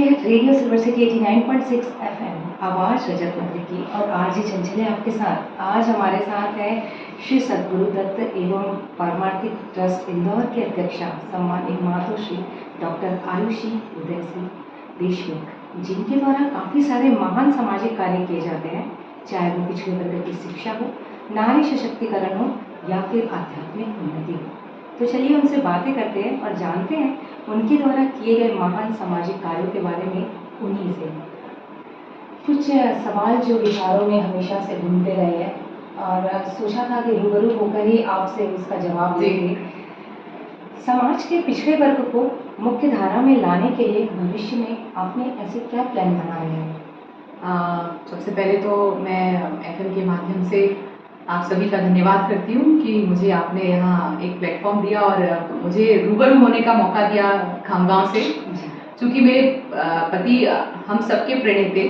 Radio silver city 89.6 FM आवाज़ रजत नगरी की और आरजे चंचले आपके साथ। आज हमारे साथ है श्री सद्गुरु दत्त एवं पारमार्थिक ट्रस्ट इंदौर के अध्यक्षा सम्मानित मातोश्री डॉक्टर आयुषी उदय सिंह देशमुख, जिनके द्वारा काफ़ी सारे महान सामाजिक कार्य किए जाते हैं, चाहे वो पिछड़े वर्ग की शिक्षा हो, नारी सशक्तिकरण हो या फिर आध्यात्मिक उन्नति हो। तो चलिए उनसे बातें करते हैं और जानते हैं उनके द्वारा किए गए महान सामाजिक कार्यों के बारे में उन्हीं से। कुछ सवाल जो विचारों में हमेशा से घूमते रहे हैं और सोचा था कि रूबरू होकर ही आपसे उसका जवाब देंगे। समाज के पिछड़े वर्ग को मुख्य धारा में लाने के लिए भविष्य में आपने ऐसे क्या प्लान बनाए हैं? सबसे पहले तो मैं एफएम के माध्यम से आप सभी का धन्यवाद करती हूँ कि मुझे आपने यहाँ एक प्लेटफॉर्म दिया और मुझे रूबरू होने का मौका दिया खामगांव से। क्योंकि मेरे पति हम सबके प्रणेते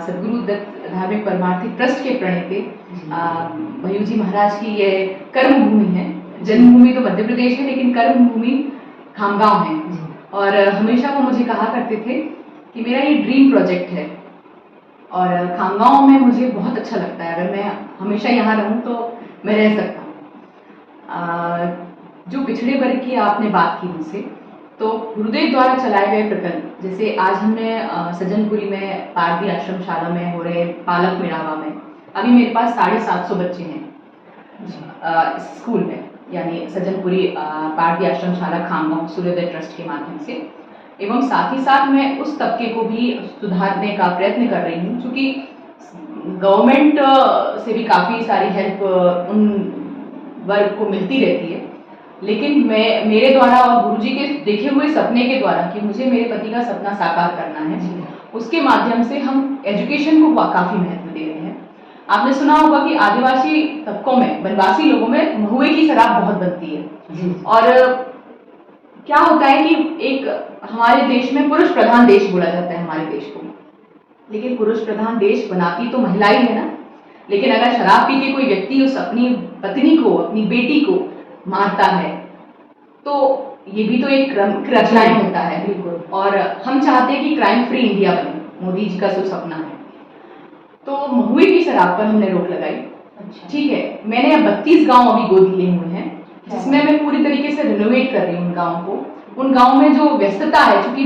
सद्गुरु दत्त धार्मिक परमार्थिक ट्रस्ट के प्रणेते भय्यू जी महाराज की ये कर्मभूमि है। जन्मभूमि तो मध्य प्रदेश है लेकिन कर्मभूमि खामगांव है। और हमेशा वो मुझे कहा करते थे कि मेरा ये ड्रीम प्रोजेक्ट है और खामगांव में मुझे बहुत अच्छा लगता है। अगर मैं हमेशा यहाँ रहूँ तो मैं रह सकता हूँ। जो पिछड़े वर्ग की आपने बात की मुझसे, तो गुरुदेव द्वारा चलाए गए प्रकल्प, जैसे आज हमने सज्जनपुरी में पारदी आश्रमशाला में हो रहे पालक मेड़ावा में अभी मेरे पास 750 बच्चे हैं स्कूल में, यानी सज्जनपुरी पारदी आश्रमशाला खामगांव सूर्योदय ट्रस्ट के माध्यम से। एवं साथ ही साथ मैं उस तबके को भी सुधारने का प्रयत्न कर रही हूँ, क्योंकि गवर्नमेंट से भी काफ़ी सारी हेल्प उन वर्ग को मिलती रहती है, लेकिन मेरे द्वारा और गुरुजी के देखे हुए सपने के द्वारा कि मुझे मेरे पति का सपना साकार करना है, उसके माध्यम से हम एजुकेशन को काफ़ी महत्व दे रहे हैं। आपने सुना होगा कि आदिवासी तबकों में, वनवासी लोगों में महुए की शराब बहुत बनती है। और क्या होता है कि एक हमारे देश में पुरुष प्रधान देश बोला जाता है हमारे देश को, लेकिन पुरुष प्रधान देश बनाती तो महिला ही है ना। लेकिन अगर शराब पी के कोई व्यक्ति उस अपनी पत्नी को, अपनी बेटी को मारता है तो ये भी तो एक क्राइम होता है। बिल्कुल। और हम चाहते हैं कि क्राइम फ्री इंडिया बने, मोदी जी का जो सपना है। तो महुए की शराब पर हमने रोक लगाई। अच्छा। ठीक है, मैंने अब 32 गाँव अभी गोद लिए हुए हैं, जिसमें मैं पूरी तरीके से रिनोवेट कर रही हूँ उन गाँव को। उन गाँव में जो व्यस्तता है, क्योंकि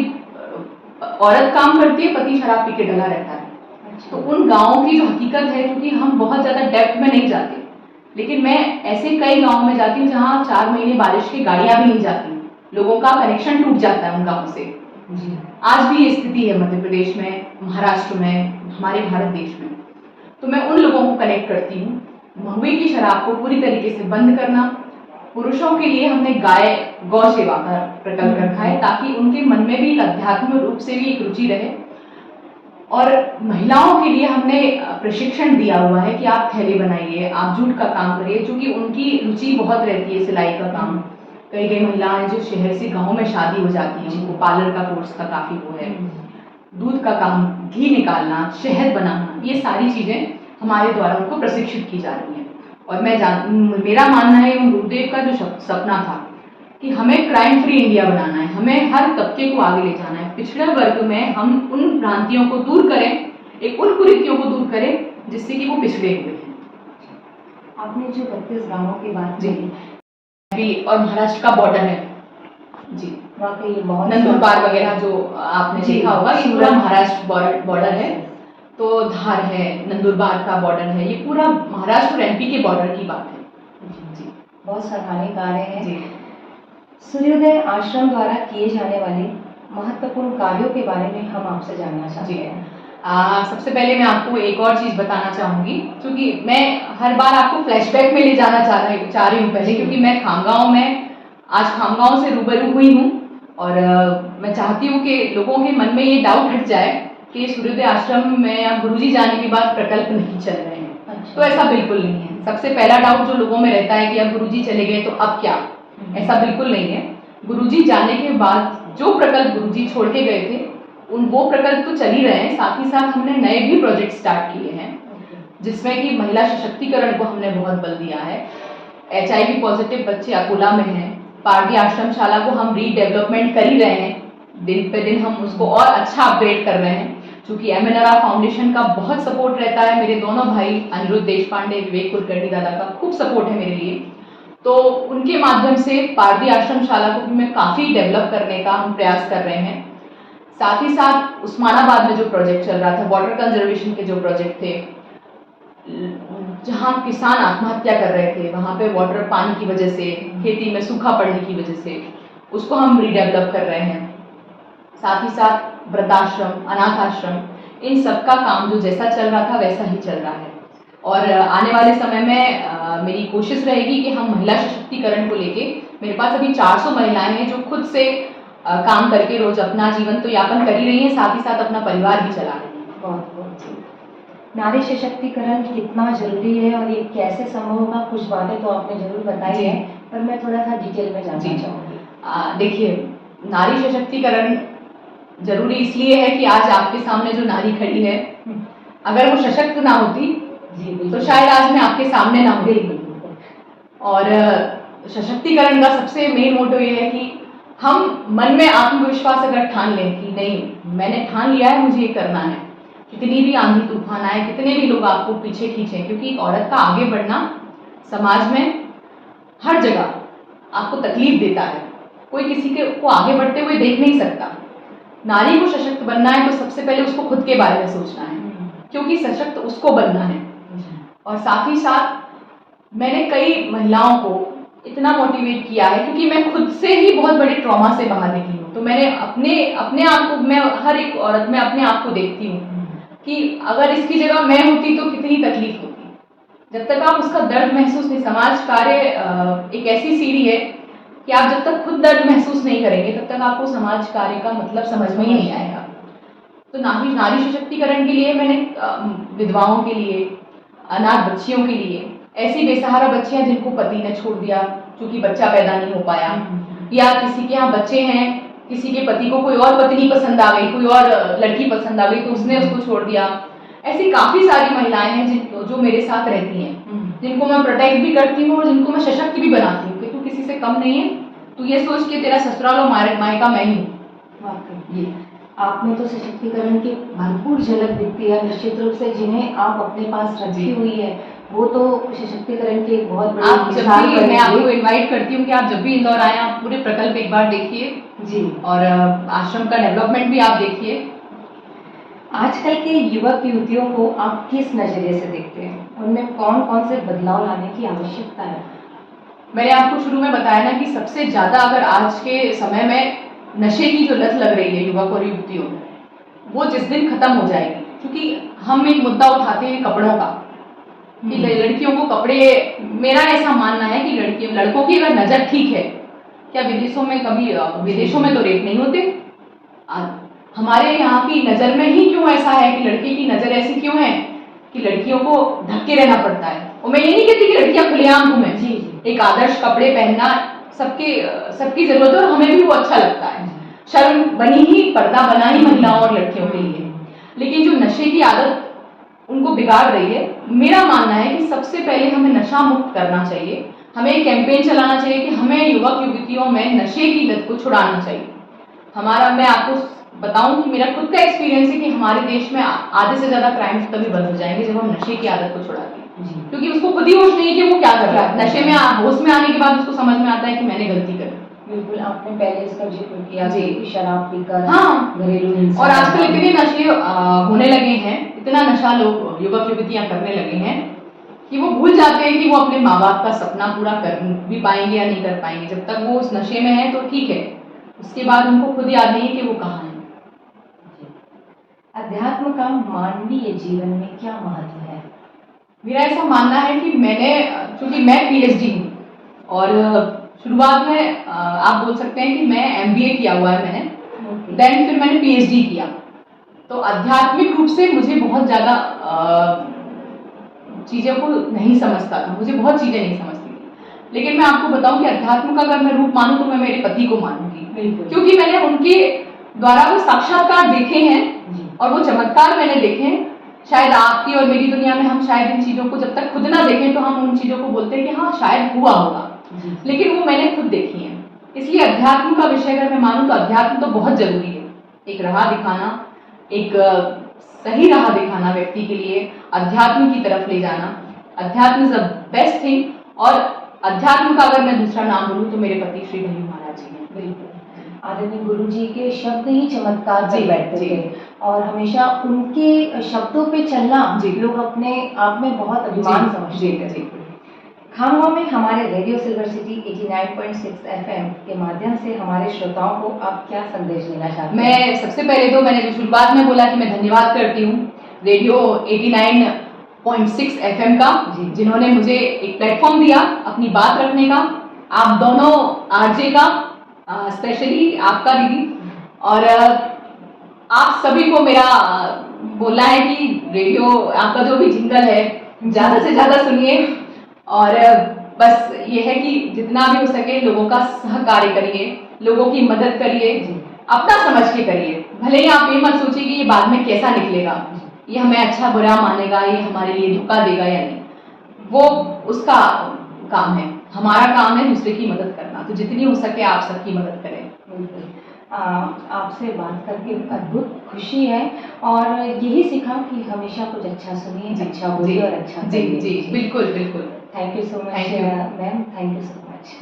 औरत काम करती है, पति शराब पी के डला रहता है। तो उन गाँवों की जो हकीकत है, क्योंकि हम बहुत ज़्यादा डेप्थ में नहीं जाते, लेकिन मैं ऐसे कई गाँव में जाती हूँ जहाँ 4 महीने बारिश की गाड़ियाँ भी नहीं जाती, लोगों का कनेक्शन टूट जाता है उन गाँव से। आज भी ये स्थिति है मध्य प्रदेश में, महाराष्ट्र में, हमारे भारत देश में। तो मैं उन लोगों को कनेक्ट करती हूँ। महुए की शराब को पूरी तरीके से बंद करना। पुरुषों के लिए हमने गौ सेवा का प्रकल्प रखा है, ताकि उनके मन में भी अध्यात्म रूप से भी एक रुचि रहे। और महिलाओं के लिए हमने प्रशिक्षण दिया हुआ है कि आप थैले बनाइए, आप जूट का काम करिए, क्योंकि उनकी रुचि बहुत रहती है सिलाई का काम। कई महिलाएं जो शहर से गाँव में शादी हो जाती हैं, उनको पार्लर का कोर्स का काफ़ी वो है, दूध का काम, घी निकालना, शहद बनाना, ये सारी चीज़ें हमारे द्वारा उनको प्रशिक्षित की जा रही हैं। और मेरा मानना है उन गुरुदेव का जो सपना था कि हमें क्राइम फ्री इंडिया बनाना है, हमें हर तबके को आगे ले जाना है। पिछड़े वर्ग में हम उन भ्रांतियों को दूर करें, एक उन कुरीतियों को दूर करें जिससे कि वो पिछड़े हुए हैं। आपने जो 32 गाँवों की बात की और महाराष्ट्र का बॉर्डर है जी, वाकई बहुत नंदुरबार वगैरह जो आपने देखा होगा, ये पूरा महाराष्ट्र बॉर्डर है। तो धार है, नंदुरबार का बॉर्डर है, ये पूरा महाराष्ट्र और एमपी के बॉर्डर की बात है जी। बहुत सराहनीय कार्य है जी। सूर्योदय आश्रम द्वारा किए जाने वाले महत्वपूर्ण कार्यों के बारे में हम आपसे जानना चाहते हैं। सबसे पहले मैं आपको एक और चीज़ बताना चाहूँगी, क्योंकि मैं हर बार आपको फ्लैशबैक में ले जाना चाह रही हूँ पहले, क्योंकि मैं खामगांव में आज खामगांव से रूबरू हुई हूँ और मैं चाहती हूँ कि लोगों के मन में ये डाउट हट जाए कि सूर्योदय आश्रम में अब गुरुजी जाने के बाद प्रकल्प नहीं चल रहे हैं। अच्छा। तो ऐसा बिल्कुल नहीं है। सबसे पहला डाउट जो लोगों में रहता है कि अब गुरुजी चले गए तो अब क्या, ऐसा बिल्कुल नहीं है। गुरुजी जाने के बाद जो प्रकल्प गुरुजी छोड़ के गए थे वो प्रकल्प तो चल ही रहे हैं, साथ ही साथ हमने नए भी प्रोजेक्ट स्टार्ट किए हैं, जिसमें कि महिला सशक्तिकरण को हमने बहुत बल दिया है। HIV पॉजिटिव बच्चे अकोला में हैं, पारदी आश्रमशाला को हम रीडेवलपमेंट कर ही रहे हैं, दिन पे दिन हम उसको और अच्छा अपग्रेड कर रहे हैं। क्योंकि MNRR फाउंडेशन का बहुत सपोर्ट रहता है, मेरे दोनों भाई अनिरुद्ध देशपांडे, विवेक कुलकर्णी दादा का खूब सपोर्ट है मेरे लिए। तो उनके माध्यम से पारदी आश्रमशाला को भी मैं काफ़ी डेवलप करने का हम प्रयास कर रहे हैं। साथ ही साथ उस्मानाबाद में जो प्रोजेक्ट चल रहा था, वाटर कंजर्वेशन के जो प्रोजेक्ट थे, जहाँ किसान आत्महत्या कर रहे थे, वहाँ पे वाटर पानी की वजह से, खेती में सूखा पड़ने की वजह से, उसको हम रीडेवलप कर रहे हैं। साथ ही साथ वृद्धाश्रम, अनाथ आश्रम, इन सब का काम जो जैसा चल रहा था वैसा ही चल रहा है। और आने वाले समय में मेरी कोशिश रहेगी कि हम महिला सशक्तिकरण को लेके, मेरे पास अभी 400 महिलाएं हैं जो खुद से काम करके रोज अपना जीवन तो यापन कर ही रही हैं, साथ ही साथ अपना परिवार भी चला रही हैं। बहुत बहुत नारी सशक्तिकरण कितना जरूरी है और ये कैसे संभव होगा, कुछ बातें तो आपने जरूर बताई है, पर मैं थोड़ा सा डिटेल में जानना चाहूँगी। देखिए, नारी सशक्तिकरण जरूरी इसलिए है कि आज आपके सामने जो नारी खड़ी है, अगर वो सशक्त ना होती तो शायद आज मैं आपके सामने ना होती। और सशक्तिकरण का सबसे मेन मोटो ये है कि हम मन में आत्मविश्वास अगर ठान लें कि नहीं, मैंने ठान लिया है, मुझे ये करना है, कितनी भी आंधी तूफान आए, कितने भी लोग आपको पीछे खींचें, क्योंकि एक औरत का आगे बढ़ना समाज में हर जगह आपको तकलीफ देता है। कोई किसी को आगे बढ़ते हुए देख नहीं सकता। नारी को सशक्त बनना है तो सबसे पहले उसको खुद के बारे में सोचना है, क्योंकि सशक्त उसको बनना है। और साथ ही साथ मैंने कई महिलाओं को इतना मोटिवेट किया है, क्योंकि मैं खुद से ही बहुत बड़े ट्रॉमा से बाहर निकली हूँ। तो मैंने अपने आप को, मैं हर एक औरत में अपने आप को देखती हूँ कि अगर इसकी जगह मैं होती तो कितनी तकलीफ होती। जब तक आप उसका दर्द महसूस नहीं, समाज कार्य एक ऐसी सीढ़ी है कि आप जब तक खुद दर्द महसूस नहीं करेंगे तब तक आपको समाज कार्य का मतलब समझ में ही नहीं आएगा। तो नारी सशक्तिकरण के लिए मैंने विधवाओं के लिए, अनाथ बच्चियों के लिए, ऐसी बेसहारा बच्चियां जिनको पति ने छोड़ दिया क्योंकि बच्चा पैदा नहीं हो पाया, या किसी के यहाँ बच्चे हैं, किसी के पति को कोई और पत्नी पसंद आ गई, कोई और लड़की पसंद आ गई तो उसने उसको छोड़ दिया। ऐसी काफ़ी सारी महिलाएं हैं जो मेरे साथ रहती हैं, जिनको मैं प्रोटेक्ट भी करती हूँ और जिनको मैं सशक्त भी बनाती हूँ कि तू किसी से कम नहीं है, तू ये सोच के तेरा ससुराल और मायका मैं ही हूँ। वाकई ये आपने तो सशक्तिकरण की भरपूर झलक दिखती है, निश्चित रूप से जिन्हें आप अपने पास रखी हुई है वो तो सशक्तिकरण की एक बहुत बड़ी मिसाल बनी। मैं आपको इनवाइट करती हूँ कि आप जब भी इंदौर आए, आप पूरे प्रकल्प एक बार देखिए जी, और आश्रम का डेवलपमेंट भी आप देखिए। आजकल के युवक युवतियों को आप किस नजरिए से देखते हैं, उनमें कौन कौन से बदलाव लाने की आवश्यकता है? मैंने आपको शुरू में बताया ना कि सबसे ज़्यादा अगर आज के समय में नशे की जो लत लग रही है युवक और युवतियों में, वो जिस दिन खत्म हो जाएगी, क्योंकि हम एक मुद्दा उठाते हैं कपड़ों का कि लड़कियों को कपड़े, मेरा ऐसा मानना है कि लड़कों की अगर नज़र ठीक है, क्या विदेशों में तो रेप नहीं होते? हमारे यहाँ की नज़र में ही क्यों ऐसा है कि लड़के की नज़र ऐसी क्यों है कि लड़कियों को ढक के रहना पड़ता है? और मैं ये नहीं कहती कि लड़कियां खुलेआम घूमें, एक आदर्श कपड़े पहनना सबकी जरूरत है और हमें भी वो अच्छा लगता है। शर्म बनी ही, पर्दा बना ही महिलाओं और लड़कियों के लिए, लेकिन जो नशे की आदत उनको बिगाड़ रही है, मेरा मानना है कि सबसे पहले हमें नशा मुक्त करना चाहिए। हमें एक कैंपेन चलाना चाहिए कि हमें युवक युवतियों में नशे की लत को छुड़ाना चाहिए। मैं आपको बताऊं कि मेरा खुद का एक्सपीरियंस है कि हमारे देश में आधे से ज़्यादा क्राइम्स तभी बंद हो जाएंगे जब हम नशे की आदत को छुड़ाते हैं, क्योंकि उसको खुद ही होश नहीं है कि वो क्या कर रहा है। नशे में होश में आने के बाद उसको समझ में आता है कि मैंने गलती कर। बिल्कुल, आपने पहले इसका जिक्र किया जी, शराब पीकर, हाँ, घरेलू हिंसा, और आजकल इतने नशे होने लगे हैं, इतना नशा लोग युवक युवतियां करने लगे हैं कि वो भूल जाते हैं कि वो अपने माँ बाप का सपना पूरा कर भी पाएंगे या नहीं कर पाएंगे। जब तक वो उस नशे में है तो ठीक है, उसके बाद उनको खुद याद नहीं कि वो कहाँ है। अध्यात्म का मानवीय जीवन में क्या महत्व है? मेरा ऐसा मानना है कि चूंकि मैं PhD हूँ और शुरुआत में आप बोल सकते हैं कि मैं MBA किया हुआ है मैंने, देन फिर मैंने PhD किया, तो आध्यात्मिक रूप से मुझे बहुत ज़्यादा चीज़ों को नहीं समझता था, मुझे बहुत चीज़ें नहीं समझती थी। लेकिन मैं आपको बताऊं कि अध्यात्म का अगर मैं रूप मानूं तो मैं मेरे पति को मानूंगी, क्योंकि मैंने उनके द्वारा वो साक्षात्कार देखे हैं और वो चमत्कार मैंने देखे हैं। शायद आपकी और मेरी दुनिया में हम शायद इन चीज़ों को जब तक खुद ना देखें तो हम उन चीज़ों को बोलते हैं कि हाँ शायद हुआ होगा, लेकिन वो मैंने खुद देखी है। इसलिए अध्यात्म का विषय अगर मैं मानूं तो अध्यात्म तो बहुत जरूरी है। एक राह दिखाना, एक सही राह दिखाना व्यक्ति के लिए, अध्यात्म की तरफ ले जाना। अध्यात्म इज द बेस्ट थिंग। और अध्यात्म का अगर मैं दूसरा नाम बोलूं तो मेरे पति श्री भल्लू महाराज जी हैं। बिल्कुल। आदरणीय गुरु जी के शब्द ही चमत्कार जी, कर बैठते जी। थे और हमेशा उनके शब्दों पे चलना जी। लोग अपने आप में बहुत अभिमान समझते थे। जी। खामगांव में हमारे रेडियो सिल्वर सिटी 89.6 एफएम के माध्यम से हमारे श्रोताओं को आप क्या संदेश देना चाहते हैं? मैं सबसे पहले तो मैंने जो शुरुआत में बोला कि मैं धन्यवाद करती हूँ रेडियो 89.6 एफएम का, जिन्होंने मुझे एक प्लेटफॉर्म दिया अपनी बात रखने का। आप दोनों आरजे का, स्पेशली आपका दीदी, और आप सभी को मेरा बोलना है कि रेडियो आपका जो भी जिंगल है ज़्यादा से ज़्यादा सुनिए, और बस ये है कि जितना भी हो सके लोगों का सहकार्य करिए, लोगों की मदद करिए, अपना समझ के करिए। भले ही आप ये मत सोचिए कि ये बाद में कैसा निकलेगा, ये हमें अच्छा बुरा मानेगा, ये हमारे लिए धोखा देगा या नहीं, वो उसका काम है। हमारा काम है दूसरे की मदद करना, तो जितनी हो सके आप सबकी मदद करें। बिल्कुल। आपसे बात करके अद्भुत खुशी है और यही सीखा कि हमेशा कुछ अच्छा सुनिए, अच्छा बोलिए और अच्छा जी करिए। जी, बिल्कुल बिल्कुल। Thank you so much Thank you. Ma'am, thank you so much.